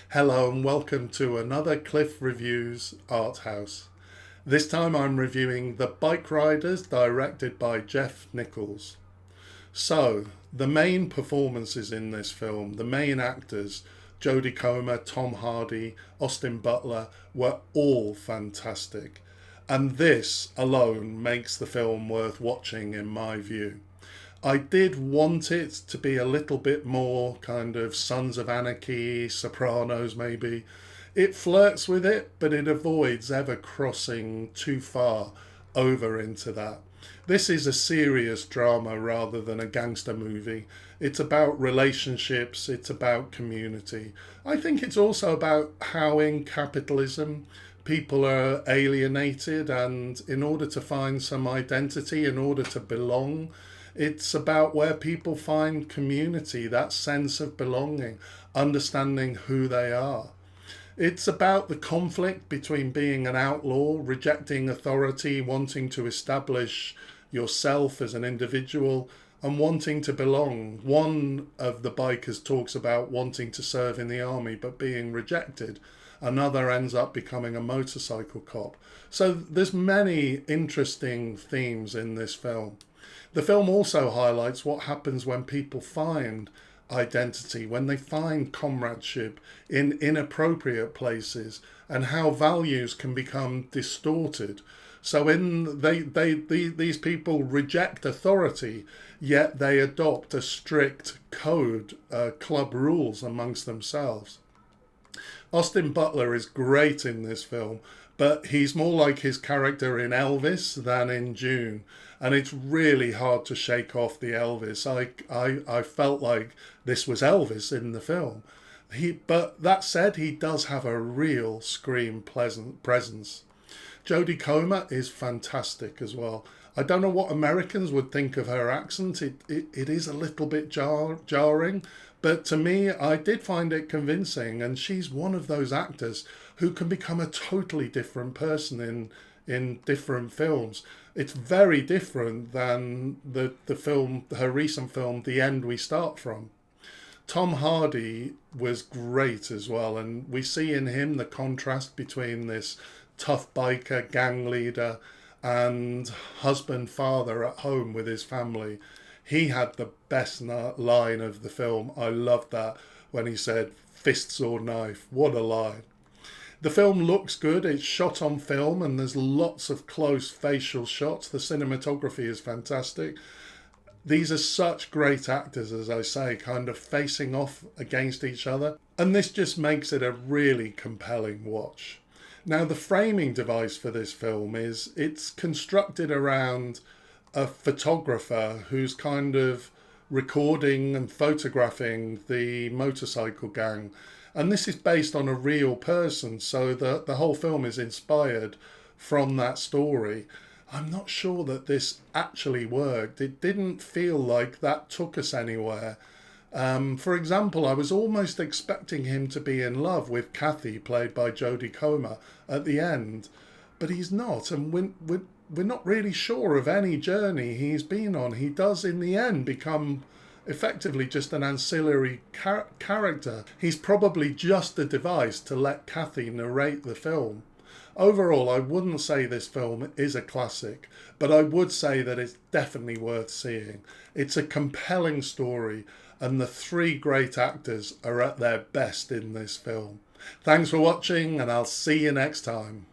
Hello and welcome to another Cliff Reviews Art House. This time I'm reviewing The Bikeriders, directed by Nichols. So, the main performances in this film, the main actors, Jodie Comer, Tom Hardy, Austin Butler, were all fantastic. And this alone makes the film worth watching in my view. I did want it to be a little bit more kind of Sons of Anarchy, Sopranos maybe. It flirts with it, but it avoids ever crossing too far over into that. This is a serious drama rather than a gangster movie. It's about relationships, it's about community. I think it's also about how in capitalism people are alienated, and in order to find some identity, in order to belong, it's about where people find community, that sense of belonging, understanding who they are. It's about the conflict between being an outlaw, rejecting authority, wanting to establish yourself as an individual, and wanting to belong. One of the bikers talks about wanting to serve in the army but being rejected. Another ends up becoming a motorcycle cop. So there's many interesting themes in this film. The film also highlights what happens when people find identity, when they find comradeship in inappropriate places, and how values can become distorted. So these people reject authority, yet they adopt a strict code, club rules amongst themselves. Austin Butler is great in this film, but he's more like his character in Elvis than in June. And it's really hard to shake off the Elvis. I felt like this was Elvis in the film. But that said, he does have a real screen pleasant presence. Jodie Comer is fantastic as well. I don't know what Americans would think of her accent. It is a little bit jarring, but to me, I did find it convincing. And she's one of those actors who can become a totally different person in different films. It's very different than the film, her recent film, The End We Start From. Tom Hardy was great as well, and we see in him the contrast between this tough biker, gang leader, and husband, father at home with his family. He had the best line of the film. I loved that when he said, "Fists or knife." What a line. The film looks good. It's shot on film and there's lots of close facial shots. The cinematography is fantastic. These are such great actors, as I say, kind of facing off against each other. And this just makes it a really compelling watch. Now, the framing device for this film is it's constructed around a photographer who's kind of recording and photographing the motorcycle gang. And this is based on a real person, so the whole film is inspired from that story. I'm not sure that this actually worked. It didn't feel like that took us anywhere. For example, I was almost expecting him to be in love with Kathy, played by Jodie Comer, at the end, but he's not, and we're not really sure of any journey he's been on. He does, in the end, become effectively just an ancillary character. He's probably just a device to let Kathy narrate the film. Overall, I wouldn't say this film is a classic, but I would say that it's definitely worth seeing. It's a compelling story, and the three great actors are at their best in this film. Thanks for watching, and I'll see you next time.